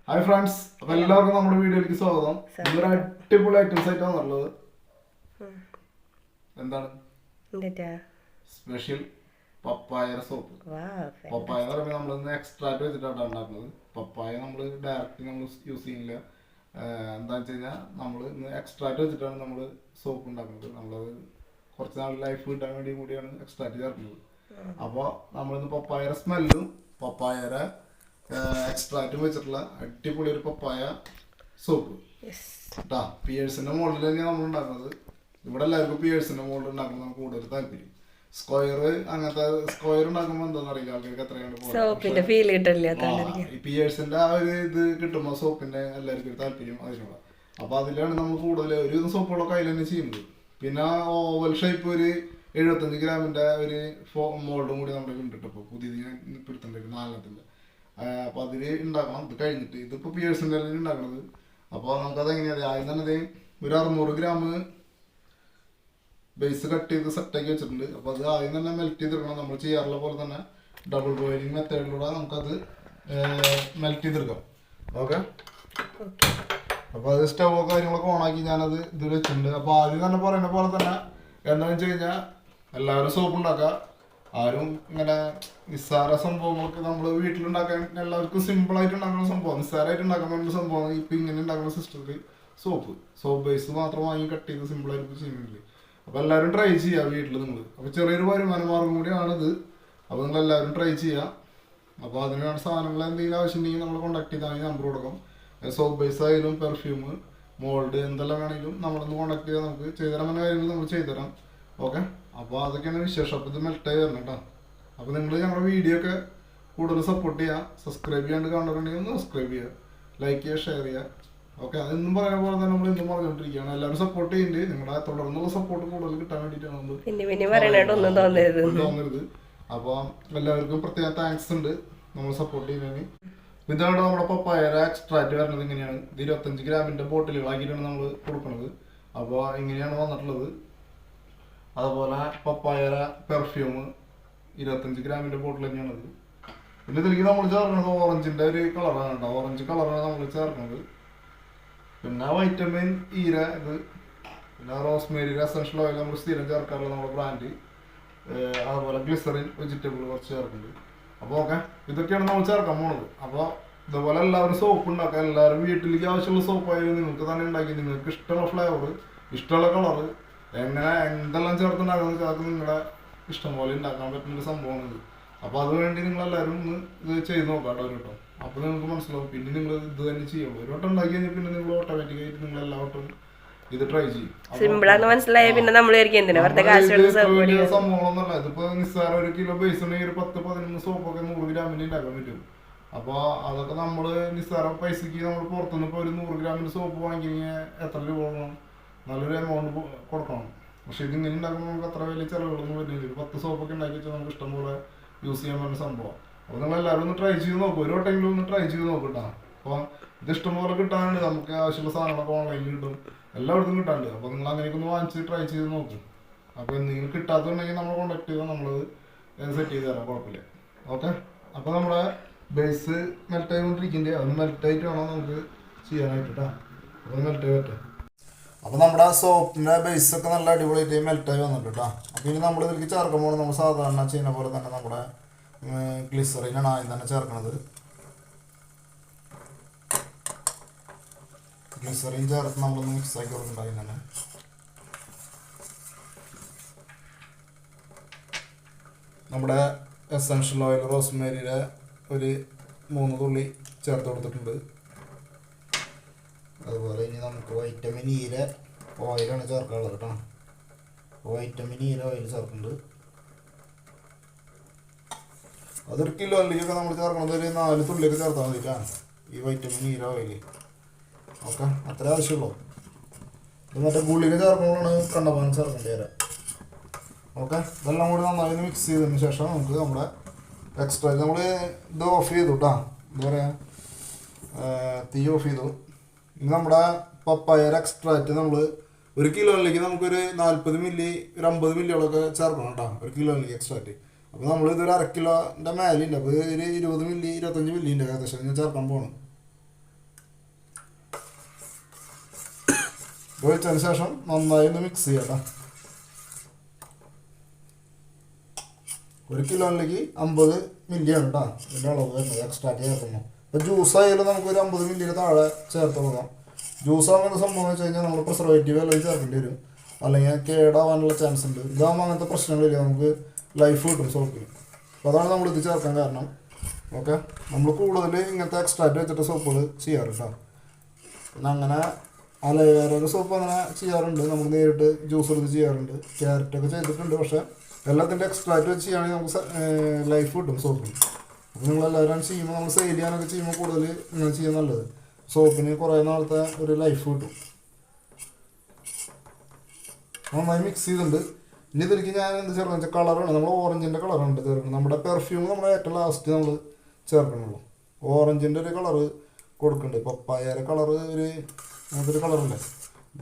Hi friends, അപ്പോൾ എല്ലാവർക്കും നമ്മുടെ വീഡിയോയിലേക്ക് സ്വാഗതം. ഇതൊരു അടിപൊളി ഐറ്റംസ് ആയിട്ടാണ് ഉള്ളത്. എന്താണ് സ്പെഷ്യൽ പപ്പായ സോപ്പ്. പപ്പായ എന്ന് പറയുമ്പോൾ നമ്മളിന്ന് എക്സ്ട്രാക്ട് വെച്ചിട്ടാണ് ഉണ്ടാക്കുന്നത്. പപ്പായ നമ്മൾ ഡയറക്റ്റ് നമ്മൾ യൂസ് ചെയ്യുന്നില്ല. എന്താണെന്ന് വെച്ച് കഴിഞ്ഞാൽ നമ്മൾ ഇന്ന് എക്സ്ട്രാക്ട് വെച്ചിട്ടാണ് നമ്മൾ സോപ്പ് ഉണ്ടാക്കുന്നത്. നമ്മളത് കുറച്ച് നാൾ ലൈഫ് കിട്ടാൻ വേണ്ടി കൂടിയാണ് എക്സ്ട്രാക്ട് ചേർക്കുന്നത്. അപ്പോൾ നമ്മളിന്ന് പപ്പായയുടെ സ്മെല്ലും പപ്പായയുടെ എക്സ്ട്രാക്റ്റും വെച്ചിട്ടുള്ള അടിപൊളി ഒരു പപ്പായ സോപ്പ് കേട്ടാ. പിയേഴ്സിന്റെ മോഡൽ തന്നെയാണ് നമ്മൾ ഉണ്ടാക്കുന്നത്. ഇവിടെ എല്ലാവർക്കും പിയേഴ്സിന്റെ മോഡൽ ഉണ്ടാക്കുന്നത് കൂടുതൽ താല്പര്യം. സ്ക്വയർ അങ്ങനത്തെ സ്ക്വയർ ഉണ്ടാക്കുമ്പോൾ എന്താണെന്ന് അറിയില്ല ആൾക്കാർക്ക് എത്രയാണ് ഈ പിയേഴ്സിന്റെ ആ ഒരു ഇത് കിട്ടുമ്പോൾ സോപ്പിന്റെ എല്ലാവർക്കും ഒരു താല്പര്യം അതിനുള്ള. അപ്പൊ അതിലാണ് നമ്മൾ കൂടുതൽ ഒരു സോപ്പുകളൊക്കെ അതിൽ തന്നെ ചെയ്യുന്നത്. പിന്നെ ഓവൽ ഷേപ്പ് ഒരു 75 ഗ്രാമിന്റെ ഒരു മോൾഡും കൂടി നമ്മുടെ കണ്ടിട്ട് ഇപ്പോൾ പുതിയ പിടുത്തുണ്ട് 4 അപ്പോൾ അതിൽ ഉണ്ടാക്കണം. ഇത് കഴിഞ്ഞിട്ട് ഇതിപ്പോൾ പിയേഴ്സിൻ്റെ തന്നെ ഉണ്ടാക്കണത്. അപ്പോൾ നമുക്കത് എങ്ങനെയാണ് ആദ്യം തന്നെ ഒരു 600 ഗ്രാം ബേസ് കട്ട് ചെയ്ത് സെറ്റാക്കി വെച്ചിട്ടുണ്ട്. അപ്പോൾ അത് ആദ്യം തന്നെ മെൽറ്റ് ചെയ്തെടുക്കണം. നമ്മൾ ചെയ്യാറുള്ള പോലെ തന്നെ ഡബിൾ ബോയിലിംഗ് മെത്തേഡിലൂടെ നമുക്കത് മെൽറ്റ് ചെയ്തെടുക്കാം. ഓക്കെ, അപ്പോൾ അത് സ്റ്റവ് കാര്യങ്ങളൊക്കെ ഓണാക്കി ഞാനത് ഇതിൽ വെച്ചിട്ടുണ്ട്. അപ്പോൾ ആദ്യം തന്നെ പറയുന്ന പോലെ തന്നെ എന്താണെന്ന് വെച്ച് കഴിഞ്ഞാൽ എല്ലാവരും സോപ്പ് ഉണ്ടാക്കുക. ആരും ഇങ്ങനെ നിസ്സാര സംഭവങ്ങൾക്ക് നമ്മൾ വീട്ടിലുണ്ടാക്കാൻ എല്ലാവർക്കും സിമ്പിളായിട്ട് ഉണ്ടാക്കുന്ന സംഭവം, നിസ്സാരമായിട്ട് ഉണ്ടാക്കുന്ന സംഭവം ഇപ്പം ഇങ്ങനെ ഉണ്ടാക്കുന്ന സിസ്റ്റത്തിൽ സോപ്പ് ബേസ് മാത്രം വാങ്ങി കട്ട് ചെയ്ത് സിമ്പിളായിട്ട് ചെയ്യുന്നില്ല. അപ്പോൾ എല്ലാവരും ട്രൈ ചെയ്യുക വീട്ടിൽ നിങ്ങൾ. അപ്പോൾ ചെറിയൊരു വരുമാന മാർഗം കൂടിയാണിത്. അപ്പോൾ നിങ്ങൾ എല്ലാവരും ട്രൈ ചെയ്യുക. അപ്പോൾ അതിനാണ് സാധനങ്ങൾ എന്തെങ്കിലും ആവശ്യമുണ്ടെങ്കിൽ നമ്മൾ കോൺടാക്ട് ചെയ്താൽ മതി, നമ്പർ കൊടുക്കും. സോപ്പ് ബേസ് ആയാലും പെർഫ്യൂം മോൾഡ് എന്തെല്ലാം വേണമെങ്കിലും നമ്മളൊന്ന് കോൺടാക്ട് ചെയ്താൽ നമുക്ക് ചെയ്തുതരാൻ കാര്യങ്ങൾ നമ്മൾ ചെയ്തുതരാം. ഓക്കെ, അപ്പോൾ അതൊക്കെയാണ് വിശേഷം. അപ്പോൾ ഇത് മെൽറ്റായി വരണം കേട്ടോ. അപ്പോൾ നിങ്ങൾ ഞങ്ങളുടെ വീഡിയോ ഒക്കെ കൂടുതൽ സപ്പോർട്ട് ചെയ്യുക. സബ്സ്ക്രൈബ് ചെയ്യാണ്ട് കാണുന്നുണ്ടെങ്കിൽ ഒന്ന് സബ്സ്ക്രൈബ് ചെയ്യുക, ലൈക്ക് ചെയ്യുക, ഷെയർ ചെയ്യുക. ഓക്കെ, അതെന്നും പറയുന്ന പോലെ തന്നെ നമ്മൾ ഇന്നും പറഞ്ഞുകൊണ്ടിരിക്കുകയാണ്. എല്ലാവരും സപ്പോർട്ട് ചെയ്യുന്നുണ്ട്. നിങ്ങളുടെ തുടർന്നുള്ള സപ്പോർട്ട് കൂടുതൽ കിട്ടാൻ വേണ്ടിയിട്ടാണ് നമ്മൾ തോന്നരുത്. അപ്പോൾ എല്ലാവർക്കും പ്രത്യേകം താങ്ക്സ് ഉണ്ട് നമ്മൾ സപ്പോർട്ട് ചെയ്യുന്നതിന്. ഇതാണ് നമ്മുടെ പപ്പായയുടെ എക്സ്ട്രാക്റ്റ് വരുന്നത്. ഇങ്ങനെയാണ്. ഇത് 25 ഗ്രാമിൻ്റെ ബോട്ടിലുകളാക്കിയിട്ടാണ് നമ്മൾ കൊടുക്കുന്നത്. അപ്പോൾ ഇങ്ങനെയാണ് വന്നിട്ടുള്ളത്. അതുപോലെ പപ്പായയുടെ പെർഫ്യൂം 25 ഗ്രാമിൻ്റെ ബോട്ടിൽ തന്നെയാണത്. പിന്നെ ഇതിലേക്ക് നമ്മൾ ചേർക്കുന്നത് ഓറഞ്ചിൻ്റെ ഒരു കളറാണ് കേട്ടോ. ഓറഞ്ച് കളറാണ് നമ്മൾ ചേർക്കുന്നത്. പിന്നെ വൈറ്റമിൻ ഈര ഇത്, പിന്നെ റോസ്മേരി എസൻഷ്യൽ ഓയിൽ നമ്മൾ സ്ഥിരം ചേർക്കാറുള്ള നമ്മുടെ ബ്രാൻഡ്. അതുപോലെ ഗ്ലിസറിൻ വെജിറ്റബിൾ കുറച്ച് ചേർക്കുന്നുണ്ട്. അപ്പോൾ ഓക്കെ, ഇതൊക്കെയാണ് നമ്മൾ ചേർക്കാൻ പോണത്. അപ്പോൾ ഇതുപോലെ എല്ലാവരും സോപ്പ് ഉണ്ടാക്കുക. എല്ലാവരും വീട്ടിലേക്ക് ആവശ്യമുള്ള സോപ്പായാലും നിങ്ങൾക്ക് തന്നെ ഉണ്ടാക്കി നിങ്ങൾക്ക് ഇഷ്ടമുള്ള ഫ്ലേവർ, ഇഷ്ടമുള്ള കളറ്, എങ്ങനെ എന്തെല്ലാം ചേർത്തുണ്ടാക്കുന്നത് അത് നിങ്ങളുടെ ഇഷ്ടം പോലെ ഉണ്ടാക്കാൻ പറ്റുന്ന ഒരു സംഭവമാണിത്. അപ്പോൾ അതുവേണ്ടി നിങ്ങളെല്ലാവരും ഒന്ന് ഇത് ചെയ്ത് നോക്കാം ഒരു വട്ടം. അപ്പോൾ നിങ്ങൾക്ക് മനസ്സിലാവും. പിന്നെ നിങ്ങൾ ഇത് തന്നെ ചെയ്യുള്ളൂ. ഒരു വട്ടം ഉണ്ടാക്കി കഴിഞ്ഞാൽ പിന്നെ നിങ്ങൾ ഓട്ടോമാറ്റിക്കായിട്ട് നിങ്ങൾ എല്ലാ വട്ടവും ഇത് ട്രൈ ചെയ്യും. സംഭവങ്ങളൊന്നുമല്ല. ഇതിപ്പോ നിസ്സാര 1 കിലോ ബേസ് ഉണ്ടെങ്കിൽ 10-11 സോപ്പൊക്കെ 100 ഗ്രാമിന് ഉണ്ടാക്കാൻ പറ്റും. അപ്പോൾ അതൊക്കെ നമ്മൾ നിസ്സാര പൈസക്ക് നമ്മൾ പുറത്തുനിന്ന് ഇപ്പോൾ ഒരു 100 ഗ്രാമിൻ്റെ സോപ്പ് വാങ്ങി കഴിഞ്ഞാൽ എത്ര രൂപ കൊടുക്കണം? നല്ലൊരു എമൗണ്ട് കൊടുക്കണം. പക്ഷെ ഇതിങ്ങനെ ഉണ്ടാക്കുമ്പോൾ നമുക്ക് അത്ര വലിയ ചിലവുകളൊന്നും വരുന്നില്ല. ഒരു 10 സോപ്പൊക്കെ ഉണ്ടാക്കി വെച്ചാൽ നമുക്ക് ഇഷ്ടംപോലെ യൂസ് ചെയ്യാൻ പറ്റുന്ന സംഭവം. അപ്പോൾ നിങ്ങൾ എല്ലാവരും ഒന്ന് ട്രൈ ചെയ്ത് നോക്കും. ഒരു വട്ടെങ്കിലും ഒന്ന് ട്രൈ ചെയ്ത് നോക്കട്ടാ. അപ്പോൾ ഇത് ഇഷ്ടംപോലെ കിട്ടാനുണ്ട്. നമുക്ക് ആവശ്യമുള്ള സാധനങ്ങളൊക്കെ ഓൺലൈനിൽ കിട്ടും, എല്ലായിടത്തും കിട്ടാനുണ്ട്. അപ്പോൾ നിങ്ങൾ അങ്ങനെയൊക്കെ ഒന്ന് വാങ്ങിച്ച് ട്രൈ ചെയ്ത് നോക്കും. അപ്പോൾ എന്തെങ്കിലും കിട്ടാത്തതുണ്ടെങ്കിൽ നമ്മൾ കോൺടാക്ട് ചെയ്താൽ നമ്മളത് സെറ്റ് ചെയ്ത് തരാം, കുഴപ്പമില്ല. ഓക്കെ, അപ്പോൾ നമ്മുടെ ബേസ് മെൽറ്റായി കൊണ്ടിരിക്കുന്നുണ്ട്. അതൊന്ന് മെൽറ്റായിട്ട് വേണം നമുക്ക് ചെയ്യാനായിട്ട് കേട്ടോ. അപ്പോൾ മെൽറ്റായി പറ്റും. അപ്പോൾ നമ്മുടെ സോപ്പിൻ്റെ ബേസൊക്കെ നല്ല അടിപൊളിയായിട്ട് മെൽറ്റായി വന്നിട്ട് കേട്ടോ. അപ്പോൾ ഇനി നമ്മൾ ഇതിലേക്ക് ചേർക്കുമ്പോൾ നമ്മൾ സാധാരണ ചെയ്യുന്ന പോലെ തന്നെ നമ്മുടെ ഗ്ലിസറിനാണ് ആദ്യം തന്നെ ചേർക്കുന്നത്. ഗ്ലിസറിൻ ചേർത്ത് നമ്മളൊന്ന് മിക്സാക്കി കൊടുക്കുന്നുണ്ടായി തന്നെ. നമ്മുടെ എസൻഷ്യൽ ഓയിൽ റോസ്മേരിയുടെ ഒരു 3 തുള്ളി ചേർത്ത് കൊടുത്തിട്ടുണ്ട്. അതുപോലെ ഇനി നമുക്ക് വൈറ്റമിൻ ഈര ഓയിലാണ് ചേർക്കാനുള്ളത് കേട്ടോ. വൈറ്റമിൻ ഈര ഓയിൽ ചേർക്കുന്നുണ്ട്. അതൊരു കിലോ അല്ലേക്കൊക്കെ നമ്മൾ ചേർക്കുന്നത് ഒരു 4 തുള്ളിയൊക്കെ ചേർത്താൽ മതിട്ടാണ് ഈ വൈറ്റമിൻ ഈര ഓയിൽ. ഓക്കെ, അത്ര ആവശ്യമുള്ളൂ. ഇത് മറ്റേ ഗുളിക ചേർക്കുമ്പോഴാണ് കണ്ടമാനം ചേർക്കേണ്ടി വരാം. ഓക്കെ, ഇതെല്ലാം കൂടി നന്നായി മിക്സ് ചെയ്തതിന് ശേഷം നമുക്ക് നമ്മുടെ എക്സ്ട്രാ നമ്മൾ ഇത് ഓഫ് ചെയ്തു കേട്ടോ. എന്താ പറയുക, തീ ഓഫ് ചെയ്തു. ഇനി നമ്മുടെ പപ്പായയുടെ എക്സ്ട്രാക്റ്റ് നമ്മൾ 1 കിലോയിലേക്ക് നമുക്കൊരു 40 മില്ലി, ഒരു 50 മില്ലിയോളൊക്കെ ചേർക്കണം കേട്ടോ. 1 കിലോയിലേക്ക് എക്സ്ട്രാക്റ്റ്. അപ്പോൾ നമ്മൾ ഇതൊരു 1/2 കിലോൻ്റെ മേലുണ്ട്. അപ്പോൾ ഒരു 20 മില്ലി 25 മില്ലിൻ്റെ ഏകദേശം ഞാൻ ചേർക്കാൻ പോകണം. ഒഴിച്ചതിന് ശേഷം നന്നായി ഒന്ന് മിക്സ് ചെയ്യാം. 1 കിലോയിലേക്ക് 50 മില്ലിയാണ് കേട്ടോ ഇതിൻ്റെ അളവ് വരുന്നത് എക്സ്ട്രാ ചേർക്കുന്നു. ഇപ്പോൾ ജ്യൂസ് ആയാലും നമുക്കൊരു 50 മില്ലിയുടെ താഴെ ചേർത്ത് കൊടുക്കാം. ജ്യൂസ് ആകുന്ന സംഭവം വെച്ച് കഴിഞ്ഞാൽ നമ്മൾ പ്രിസർവേറ്റീവ് എല്ലാം ചേർക്കേണ്ടി വരും, അല്ലെങ്കിൽ കേടാവാനുള്ള ചാൻസ് ഉണ്ട്. ഇതാകുമ്പോൾ അങ്ങനത്തെ പ്രശ്നങ്ങളില്ല, നമുക്ക് ലൈഫ് കിട്ടും സോപ്പിന്. അപ്പോൾ അതാണ് നമ്മൾ ഇത് ചേർക്കാൻ കാരണം. ഓക്കെ, നമ്മൾ കൂടുതൽ ഇങ്ങനത്തെ എക്സ്ട്രാക്റ്റ് വെച്ചിട്ട് സോപ്പുകൾ ചെയ്യാറുണ്ട് കേട്ടോ. പിന്നെ അങ്ങനെ അലോവേറ സോപ്പ് അങ്ങനെ ചെയ്യാറുണ്ട്, നമുക്ക് നേരിട്ട് ജ്യൂസ് എടുത്ത് ചെയ്യാറുണ്ട്, ക്യാരറ്റൊക്കെ ചെയ്തിട്ടുണ്ട്. പക്ഷേ എല്ലാത്തിൻ്റെ എക്സ്ട്രാക്റ്റ് വെച്ച് ചെയ്യുകയാണെങ്കിൽ നമുക്ക് ലൈഫ് കിട്ടും സോപ്പിന്. അപ്പോൾ നിങ്ങളെല്ലാവരും ചെയ്യുമ്പോൾ നമ്മൾ സെയിൽ ചെയ്യാനൊക്കെ ചെയ്യുമ്പോൾ കൂടുതൽ ഇങ്ങനെ ചെയ്യാൻ നല്ലത്. സോപ്പിന് കുറേ നാളത്തെ ഒരു ലൈഫ് കിട്ടും. നന്നായി മിക്സ് ചെയ്തിട്ടുണ്ട്. ഇനി ഇതിലേക്ക് ഞാൻ എന്ത് ചേർക്കണം വെച്ചാൽ കളറാണ്, നമ്മൾ ഓറഞ്ചിൻ്റെ കളറുണ്ട് ചേർക്കണം. നമ്മുടെ പെർഫ്യൂം നമ്മൾ ഏറ്റവും ലാസ്റ്റ് നമ്മൾ ചേർക്കണുള്ളൂ. ഓറഞ്ചിൻ്റെ ഒരു കളറ് കൊടുക്കുന്നുണ്ട്, പപ്പായയുടെ കളറ് ഒരു അങ്ങനത്തെ ഒരു കളറുണ്ട്.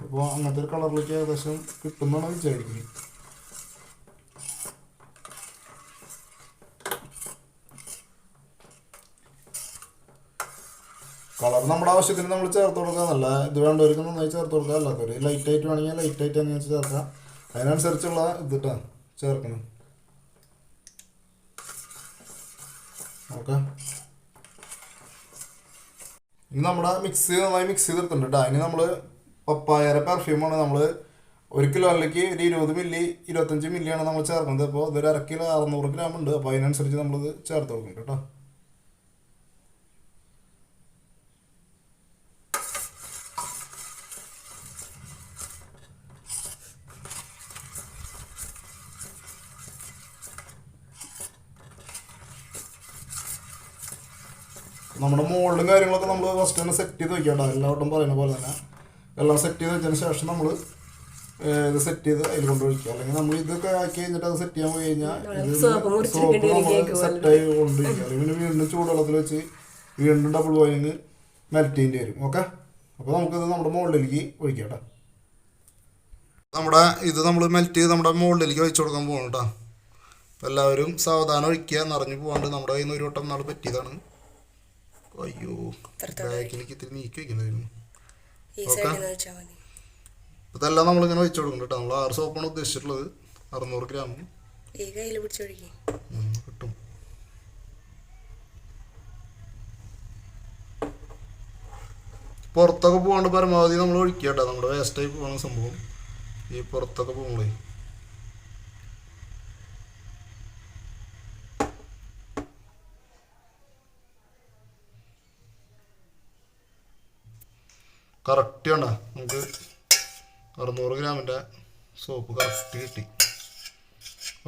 അപ്പോൾ അങ്ങനത്തെ ഒരു കളറിലേക്ക് ഏകദേശം കിട്ടുമെന്നാണ് വിചാരിക്കുന്നത്. കളർ നമ്മുടെ ആവശ്യത്തിന് നമ്മൾ ചേർത്ത് കൊടുക്കുക, നല്ല ഇത് വേണ്ടവർക്ക് നന്നായി ചേർത്ത് കൊടുക്കുക, അല്ലാത്തവർ ലൈറ്റായിട്ട് വേണമെങ്കിൽ ലൈറ്റായിട്ട് അങ്ങനെ ചേർക്കാം. അതിനനുസരിച്ചുള്ള ഇതിട്ടാ ചേർക്കണം. ഓക്കെ, ഇനി നമ്മുടെ നന്നായി മിക്സ് ചെയ്തെടുത്തിട്ടുണ്ട് കേട്ടോ. ഇനി നമ്മൾ പപ്പായയുടെ പെർഫ്യൂമാണ് നമ്മൾ 1 കിലോയിലേക്ക് ഒരു 20 മില്ലി 25 മില്ലിയാണ് നമ്മൾ ചേർക്കുന്നത്. അപ്പോൾ ഇതൊരു 1/2 കിലോ 600 ഗ്രാം ഉണ്ട്. അപ്പോൾ അതിനനുസരിച്ച് നമ്മളിത് ചേർത്ത് കൊടുക്കും കേട്ടോ. നമ്മുടെ മോൾഡും കാര്യങ്ങളൊക്കെ നമ്മൾ ഫസ്റ്റ് തന്നെ സെറ്റ് ചെയ്ത് വയ്ക്കേണ്ട, എല്ലാവട്ടും പറയുന്ന പോലെ തന്നെ എല്ലാം സെറ്റ് ചെയ്ത് വെച്ചതിന് ശേഷം നമ്മൾ ഇത് സെറ്റ് ചെയ്ത് അതിൽ കൊണ്ടുപോയിക്കുക. അല്ലെങ്കിൽ നമ്മൾ ഇതൊക്കെ ആക്കി കഴിഞ്ഞിട്ട് അത് സെറ്റ് ചെയ്യാൻ പോയി കഴിഞ്ഞാൽ ഇത് സോപ്പ് നമ്മൾ സെറ്റായി കൊണ്ടുപോയിക്കുക. അല്ലെങ്കിൽ പിന്നെ വീണ്ടും ചൂടുവെള്ളത്തിൽ വെച്ച് വീണ്ടും ഡബിൾ ബോയിലിങ് മെൽറ്റ് ചെയ്യേണ്ടി വരും. ഓക്കെ, അപ്പോൾ നമുക്കിത് നമ്മുടെ മോൾഡിലേക്ക് ഒഴിക്കാം കേട്ടോ. നമ്മൾ മെൽറ്റ് ചെയ്ത് നമ്മുടെ മോൾഡിലേക്ക് ഒഴിച്ചു കൊടുക്കാൻ പോകണം കേട്ടോ. അപ്പോൾ എല്ലാവരും സാവധാനം ഒഴിക്കുക, നിറഞ്ഞു പോകാണ്ട്. നമ്മുടെ കയ്യിൽ നിന്ന് ഒരു വട്ടം നാൾ പറ്റിയതാണ്. അയ്യോ, ബാക്കിലേക്ക് ഇത്തിരി നീക്കി വയ്ക്കുന്നതായിരുന്നു. ഓക്കെ, ഇതെല്ലാം നമ്മളിങ്ങനെ വെച്ച് കൊടുക്കുന്നുണ്ട് കേട്ടോ. നമ്മൾ 6 സോപ്പാണ് ഉദ്ദേശിച്ചിട്ടുള്ളത്, 600 ഗ്രാം കിട്ടും. പുറത്തൊക്കെ പോകാണ്ട് പരമാവധി നമ്മൾ ഒഴിക്കുക കേട്ടോ. നമ്മുടെ വേസ്റ്റായി പോകുന്ന സംഭവം ഈ പുറത്തൊക്കെ പോകുമ്പോഴേ. കറക്റ്റ് വേണ്ട, നമുക്ക് 600 ഗ്രാമിൻ്റെ സോപ്പ് കറക്റ്റ് കിട്ടി.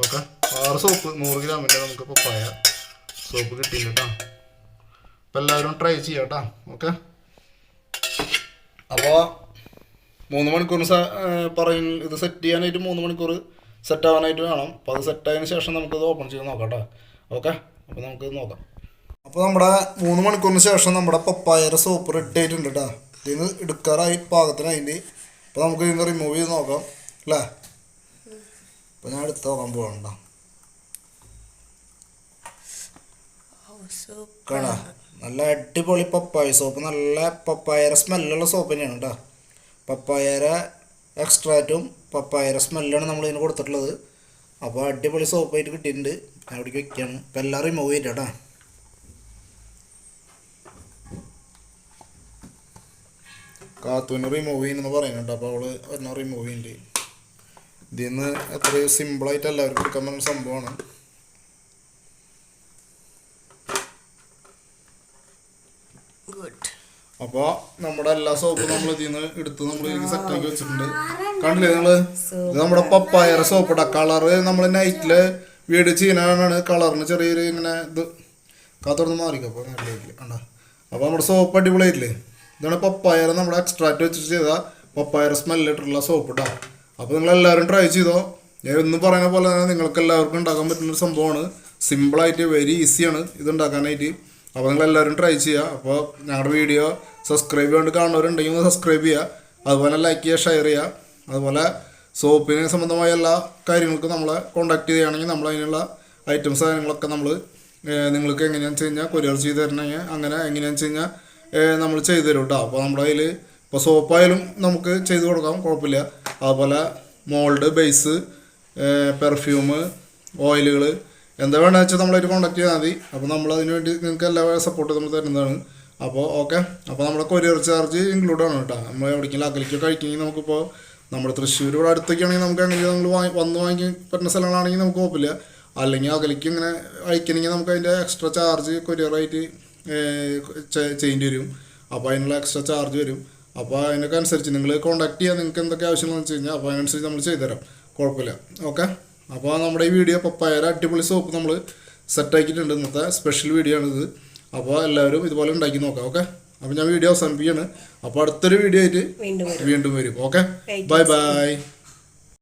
ഓക്കെ, 6 സോപ്പ് 100 ഗ്രാമിൻ്റെ നമുക്ക് പപ്പായ സോപ്പ് കിട്ടിയില്ല കേട്ടോ. അപ്പോൾ എല്ലാവരും ട്രൈ ചെയ്യാം കേട്ടോ. ഓക്കെ, അപ്പോൾ 3 മണിക്കൂർ ഇത് സെറ്റ് ചെയ്യാനായിട്ട് 3 മണിക്കൂർ സെറ്റ് ആവാനായിട്ട് വേണം. അപ്പോൾ അത് സെറ്റായതിനു ശേഷം നമുക്കത് ഓപ്പൺ ചെയ്ത് നോക്കാം കേട്ടോ. ഓക്കെ, അപ്പോൾ നമുക്കിത് നോക്കാം. അപ്പോൾ നമ്മുടെ 3 മണിക്കൂറിന് ശേഷം നമ്മുടെ പപ്പായയുടെ സോപ്പ് റെഡി ആയിട്ടുണ്ട് കേട്ടോ. ഇതിന് എടുക്കാറായി പാകത്തിനായിട്ട്. അപ്പോൾ നമുക്ക് ഇതിന് റിമൂവ് ചെയ്ത് നോക്കാം അല്ലേ. അപ്പോൾ ഞാൻ എടുത്ത് നോക്കാൻ പോകണ്ട കാണാ. നല്ല അടിപൊളി പപ്പായ സോപ്പ്, നല്ല പപ്പായയുടെ സ്മെല്ലുള്ള സോപ്പ് തന്നെയാണ് കേട്ടോ. പപ്പായയുടെ എക്സ്ട്രാക്റ്റും പപ്പായയുടെ സ്മെല്ലാണ് നമ്മൾ ഇതിന് കൊടുത്തിട്ടുള്ളത്. അപ്പോൾ അടിപൊളി സോപ്പായിട്ട് കിട്ടിയിട്ടുണ്ട്. ഞാൻ അവിടേക്ക് വെക്കുകയാണ്. അപ്പോൾ എല്ലാം റിമൂവ് ചെയ്തിട്ട് കേട്ടോ. കാത്തുവിന് റിമൂവ് ചെയ്യുന്നെന്ന് പറയുന്നുണ്ട്. അപ്പോൾ അവള് ഒരെണ്ണം റിമൂവ് ചെയ്യുന്നുണ്ട്. ഇതിൽ നിന്ന് എത്രയോ സിമ്പിളായിട്ട് എല്ലാവർക്കും എടുക്കാൻ പറ്റുന്ന സംഭവമാണ്. അപ്പോൾ നമ്മുടെ എല്ലാ സോപ്പും നമ്മൾ ഇതിൽ നിന്ന് എടുത്ത് നമ്മൾ ഇതിലേക്ക് സെറ്റാക്കി വെച്ചിട്ടുണ്ട്. കണ്ടില്ലേ നിങ്ങൾ, ഇത് നമ്മുടെ പപ്പായര സോപ്പ് ഇടാം. കളറ് നമ്മൾ നൈറ്റില് വീട് ചെയ്യാനാണ്. കളറിന് ചെറിയൊരു ഇങ്ങനെ ഇത് കാത്തുറന്ന് മാറിക്കും. അപ്പോൾ നല്ലതായിട്ടില്ല കണ്ട. അപ്പോൾ നമ്മുടെ സോപ്പ് അടിപൊളിയായിട്ടില്ലേ. ഇതാണ് പപ്പായര നമ്മുടെ എക്സ്ട്രാക്റ്റ് വെച്ചിട്ട് ചെയ്ത പപ്പായര സ്മെല്ലിട്ടുള്ള സോപ്പ് ഇട്ടാ. അപ്പോൾ നിങ്ങളെല്ലാവരും ട്രൈ ചെയ്തോ. ഞാൻ ഒന്നും പറയുന്ന പോലെ തന്നെ നിങ്ങൾക്ക് എല്ലാവർക്കും ഉണ്ടാക്കാൻ പറ്റുന്നൊരു സംഭവമാണ്. സിമ്പിളായിട്ട് വെരി ഈസിയാണ് ഇത് ഉണ്ടാക്കാനായിട്ട്. അപ്പോൾ നിങ്ങളെല്ലാവരും ട്രൈ ചെയ്യുക. അപ്പോൾ ഞങ്ങളുടെ വീഡിയോ സബ്സ്ക്രൈബ് ചെയ്യാണ്ട് കാണുന്നവരുണ്ടെങ്കിൽ ഒന്ന് സബ്സ്ക്രൈബ് ചെയ്യുക. അതുപോലെ ലൈക്ക് ചെയ്യുക, ഷെയർ ചെയ്യുക. അതുപോലെ സോപ്പിന് സംബന്ധമായ എല്ലാ കാര്യങ്ങൾക്കും നമ്മളെ കോൺടാക്ട് ചെയ്യുകയാണെങ്കിൽ നമ്മൾ അതിനുള്ള ഐറ്റംസ് കാര്യങ്ങളൊക്കെ നമ്മൾ നിങ്ങൾക്ക് എങ്ങനെയാണെന്ന് വെച്ച് കഴിഞ്ഞാൽ കൊറിയർ ചെയ്ത് തരണമെങ്കിൽ അങ്ങനെ എങ്ങനെയാണെന്ന് വെച്ച് കഴിഞ്ഞാൽ നമ്മൾ ചെയ്തു തരും കേട്ടോ. അപ്പോൾ നമ്മുടെ കയ്യിൽ അപ്പോൾ സോപ്പായാലും നമുക്ക് ചെയ്ത് കൊടുക്കാം, കുഴപ്പമില്ല. അതുപോലെ മോൾഡ്, ബേസ്, പെർഫ്യൂം, ഓയിലുകൾ എന്താ വേണമെന്ന് വെച്ചാൽ നമ്മളായിട്ട് കോൺടാക്ട് ചെയ്താൽ മതി. അപ്പോൾ നമ്മൾ അതിന് വേണ്ടി നിങ്ങൾക്ക് എല്ലാ സപ്പോർട്ട് നമ്മൾ തരുന്നതാണ്. അപ്പോൾ ഓക്കെ. അപ്പോൾ നമ്മുടെ കൊറിയർ ചാർജ് ഇൻക്ലൂഡ് ആണ് കേട്ടോ. നമ്മൾ എവിടേക്കെങ്കിലും അകലേക്ക് കഴിക്കണമെങ്കിൽ നമുക്കിപ്പോൾ നമ്മുടെ തൃശ്ശൂർ ഇവിടെ അടുത്തൊക്കെയാണെങ്കിൽ നമുക്ക് അങ്ങനെ നമ്മൾ വന്ന് വാങ്ങി പറ്റുന്ന സ്ഥലങ്ങളാണെങ്കിൽ നമുക്ക് കുഴപ്പമില്ല. അല്ലെങ്കിൽ അകലേക്ക് ഇങ്ങനെ അയക്കണമെങ്കിൽ നമുക്ക് അതിൻ്റെ എക്സ്ട്രാ ചാർജ് കൊറിയറായിട്ട് ചെയ്യേണ്ടി വരും. അപ്പോൾ അതിനുള്ള എക്സ്ട്രാ ചാർജ് വരും. അപ്പോൾ അതിനൊക്കെ അനുസരിച്ച് നിങ്ങൾ കോൺടാക്ട് ചെയ്യുക, നിങ്ങൾക്ക് എന്തൊക്കെ ആവശ്യമുള്ളതെന്ന് വെച്ച് കഴിഞ്ഞാൽ അപ്പോൾ അതിനനുസരിച്ച് നമ്മൾ ചെയ്തുതരാം, കുഴപ്പമില്ല. ഓക്കെ. അപ്പോൾ നമ്മുടെ ഈ വീഡിയോ പപ്പായയുടെ അടിപൊളി സോപ്പ് നമ്മൾ സെറ്റാക്കിയിട്ടുണ്ട്. ഇന്നത്തെ സ്പെഷ്യൽ വീഡിയോ ആണിത്. അപ്പോൾ എല്ലാവരും ഇതുപോലെ ഉണ്ടാക്കി നോക്കാം. ഓക്കെ. അപ്പോൾ ഞാൻ വീഡിയോ അവസാനിപ്പിക്കുകയാണ്. അപ്പോൾ അടുത്തൊരു വീഡിയോ ആയിട്ട് വീണ്ടും വരും. ഓക്കെ. Bye bye.